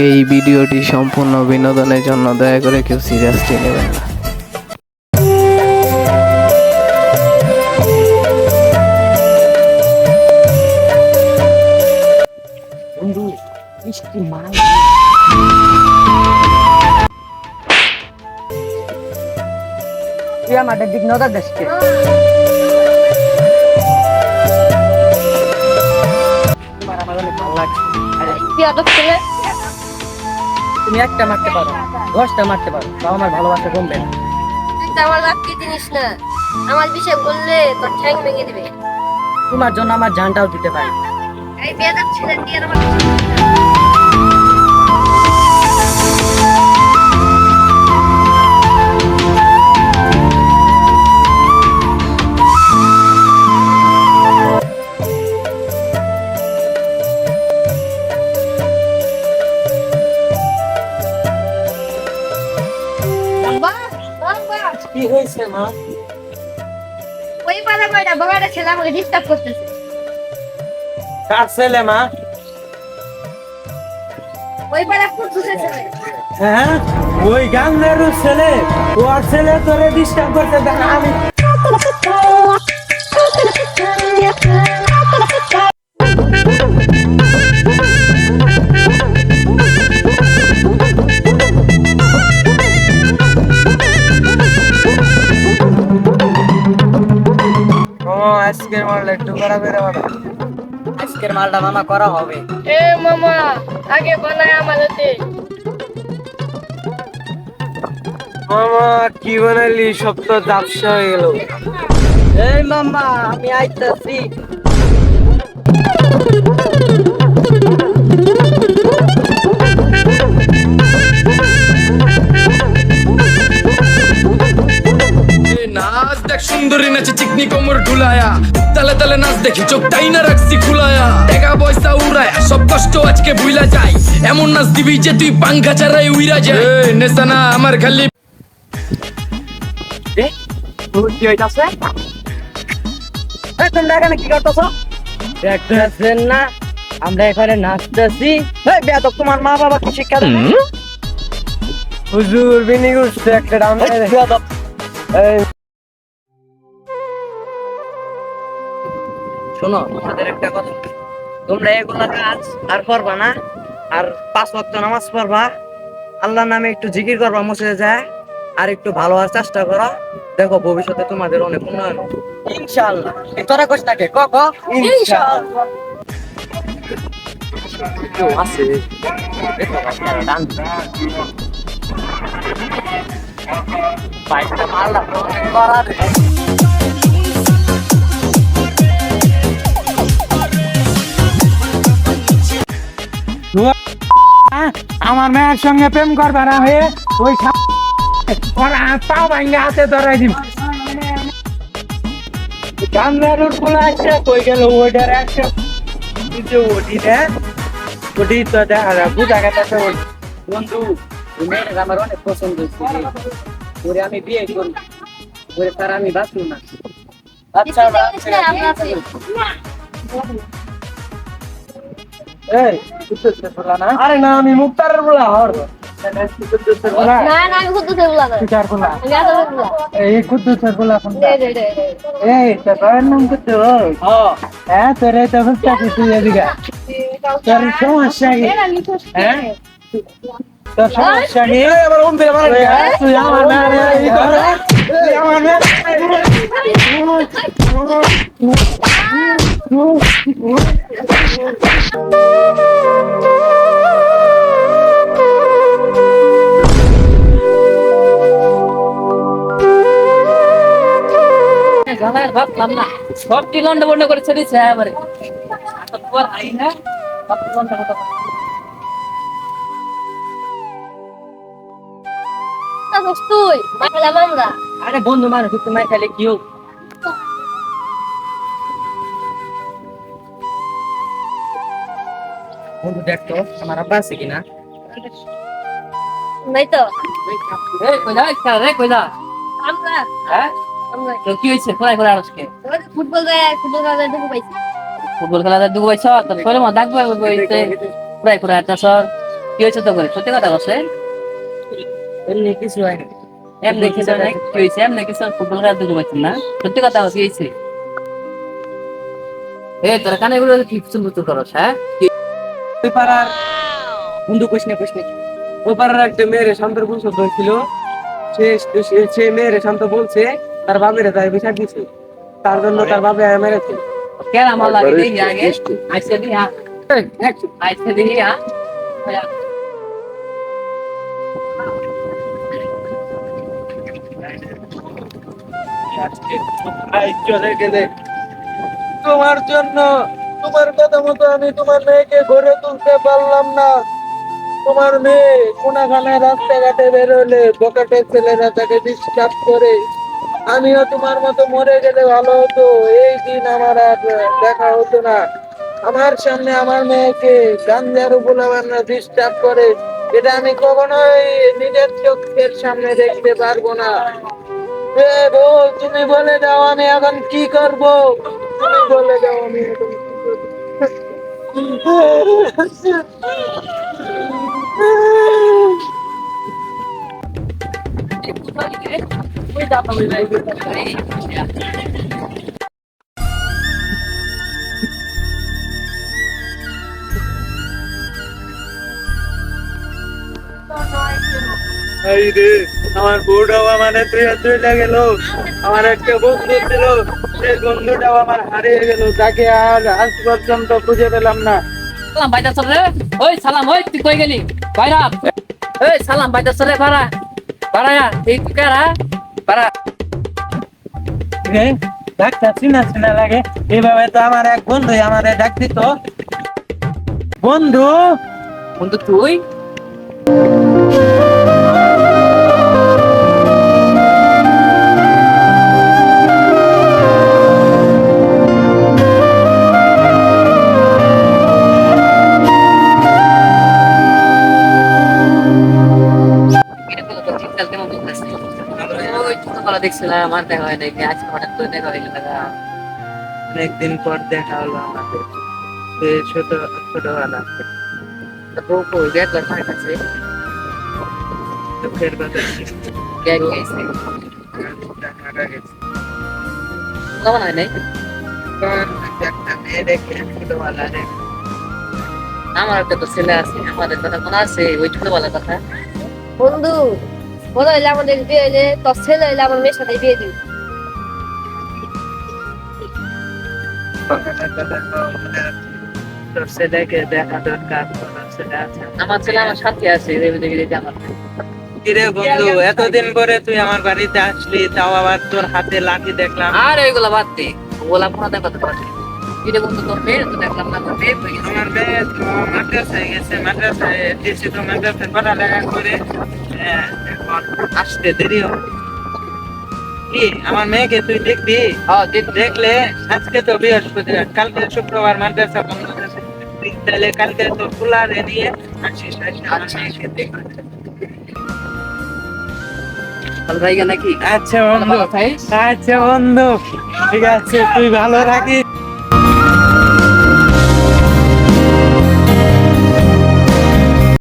এই ভিডিওটি সম্পূর্ণ বিনোদনের জন্য, দয়া করে কেউ সিরিয়াসলি নেবেন না। বন্ধু মিষ্টি মাল তুই আমাদের দিক নজর দেখছে তোমার আমার অনেক ভালো লাগছে। তুমি একটা মারতে পারো, 10টা মারতে পারো, তাও আমার ভালোবাসা কমবে না। তুই তো আমার বাপকে জিনিস না, আমার বিষয়ে বললে তোর ঠ্যাং ভেঙে দিবে। তোমার জন্য আমার জানটাও দিতে পারি। এই বেয়াদব ছেলে দিয়ে আমার কি হয়েছে মা? ওই পাড়া কয়টা বাবাটা ছেলে আমাকে ডিস্টার্ব করতেছে। কার ছেলে মা? ওই পাড়া কুদ্দুসের ছেলে। হ্যাঁ ওই গাঙ্গের ছেলে, ওর ছেলে তোরে ডিস্টার্ব করতে দেন। আমি আজকের মালটা একটু করা বেড়ে বাবা। আজকের মালটা মামা করা হবে। এ মামা আগে বানায় আমাদেরকে। মামা কি বানাইলি? সব তো ঝাপসা হয়ে গেল। এই মামা আমি আইতাছি। নাচ দেখ সুন্দরী নাচে চিকনি কোমর ঢুলায়া, তালে তালে নাচ দেখি চোখ তাই না রাখছি খুলায়া, টাকা পয়সা উড়ায়া সব কষ্ট আজকে ভুলা যায়, এমন নাচ দিবি যে তুই পাঙ্খা ছাড়াই উইরা যায়। নেশা না আমার খালি কি হইতাছে? এই তোমরা এখানে কি করতেছো? দেখতেছেন না আমরা এখানে নাচতেছি। এই বেয়াদব, তোমার মা বাবা কি শিক্ষা দেয়? হুজুর বিনি করছে একটা ডাউন। বেয়াদব এই শোনো, তোমাদের একটা কথা, তোমরা এগুলা কাজ আর করবা না, আর 5 ওয়াক্ত নামাজ পড়বা, আল্লাহর নামে একটু জিকির করবা মসজিদে যায়, আর একটু ভালো হওয়ার চেষ্টা করো। দেখো ভবিষ্যতে তোমাদের অনেক উন্নয়ন হবে ইনশাআল্লাহ। তোরা কষ্ট থাকে ক ক ইনশাআল্লাহ। কেউ আছে দেখো বাচ্চারা ডান বাইকটা মারলা করা রে। আমার মেয়ের সঙ্গে প্রেম করবা না হয়ে ওই পাও ভাঙ্গে হাতে ধরাই দিব। গান্ধার গুলো আছে কই গেল? ওইটার একটা ওটি তো দেখা যায় বুঝা গেছে। বন্ধু মেয়েটা আমার অনেক পছন্দ হয়েছে, ওরে আমি বিয়ে করি, ওরে তার আমি বাঁচব না। আচ্ছা আরে না, আমি মুক্তারের বলা হর না না আমি কুদ্দুসের বলা না। আমি আদরের বলা। এই কুদ্দুসের বলা কোন? দে দে দে। এই তোর নাম কুদ্দুস? হ্যাঁ তোরে তো বুঝতে তুই এদিকে তোর সমস্যা কি? হ্যাঁ তোর সমস্যা কি? আমার উম্মে আমার তুই আমার মেয়ে এই করে তুই আমার মেয়ে ভাবলাম না সবটি লন্ডা বন্ড করে ছেড়েছে এবারে তুই মারলাম আমরা। আরে বন্ধু মানুষ একটু মাই খাইলে কি হোক? বন্ধু দেখতো আমার আব্বা আছে কিনা? নাই তো কইলা রে কইলা আমরা হ্যাঁ আমরা তো কি হইছে? পড়াই করে আজকে ফুটবল খেলা দেখতে পাইছি। ফুটবল খেলা দুগো পাইছ তো পরে মা ডাকবো হইছে পড়াই করে একটা সর কি হয়েছে তো করে সত্যি কথা বলছে এমনি কিছু হয় না। এমনি কিছু না কি হয়েছে এমনি কিছু ফুটবল খেলা দুটো পাচ্ছেন না সত্যি কথা কি হয়েছে এ তোর কানে গুলো কি চুলবুচুল করস হ্যাঁ ওই পাড়ার বন্ধু কৃষ্ণ ওই পাড়ার একটা মেয়ের শান্তর বংশ ছিল, সে মেয়ের শান্ত বলছে তার বাপের তাই বিষাদ দিছে, তার জন্য তার বাপে মেরেছে। কেন আমার লাগে দেখি আগে আইসে দি হ্যাঁ আইসে দি হ্যাঁ চলে গেলে তোমার জন্য, তোমার কথা মতো আমি তোমার মেয়েকে গড়ে তুলতে পারলাম না। তোমার মেয়ে কোনাখানে রাস্তাঘাটে বেরোলে পকেটের ছেলেরা তাকে ডিস্টার্ব করে। আমিও তোমার মতো মরে গেলে ভালো হতো, এই দিন আমার আর দেখা হতো না। আমার সামনে আমার মেয়েকে গাঞ্জার উপলব্ধ ডিস্টার্ব করে, এটা আমি কখনোই নিজের চোখের সামনে দেখতে পারবো না। এ বউ, তুমি বলে দাও আমি এখন কি করব, তুমি বলে দাও আমি এখন কি এই রে, আমার বউটাও মানে চলে গেল। আমার একটা বন্ধু ছিল, সেই বন্ধুটাও আমার হারিয়ে গেল, তাকে আর আজ পর্যন্ত খুঁজে পেলাম না। সালাম বাইদা চল রে ওই সালাম ওই তুই কই গেলি বাইরা এই সালাম বাইদা চল রে বাড়া বাড়া এই তুই কারা বাড়া রে, ডাক্তার চিনা লাগে, এইভাবে তো আমার এক বন্ধু আমার ডাক দিত। বন্ধু, বন্ধু তুই দেখছিলাম আমার দেখা হয় নাকি আজকে হঠাৎ করে দেখা হইলো অনেকদিন পর দেখা হলো আমাদের, ছোটবেলা দুঃখের কথা। একটা মেয়ে দেখে ছোটবেলা দেখে। আমার একটা তো ছেলে আছে আমাদের কথা মনে আছে ওই ছোটবেলার কথা বন্ধু বলো হইলে আমাদের বিয়ে হইলে তোর ছেলে হইলে আমার মেয়ের সাথে বিয়ে দিবি। তোর ছেলেকে দেখা দরকার, তোর ছেলে আছে। আমার ছেলে আমার সাথে আছে আমার কিরে বন্ধু, এতদিন পরে তুই আমার বাড়িতে আসলি, তাও আবার তোর হাতে লাঠি দেখলাম। আর ওইগুলা বাদ দে ওগুলা কোনো দেখা কথা পারছি কিরে বন্ধু তোর মেয়ে তো দেখলাম না তোর মেয়ে হয়ে গেছে আমার মেয়ে তো মাদ্রাসায় গেছে, মাদ্রাসায় দিয়েছি তো মাদ্রাসায় পড়ালেখা করে এখন আসতে দেরি হবে। কি আমার মেয়েকে তুই দেখবি? হ্যাঁ দেখলে আজকে তো বৃহস্পতিবার, কালকে শুক্রবার মাদ্রাসা বন্ধ আছে, তাহলে কালকে তো খোলা নিয়ে আসিস, আমার মেয়েকে দেখবি। ভাই নাকি আচ্ছা বন্ধু, আচ্ছা বন্ধু, ঠিক আছে, তুই ভালো থাকিস।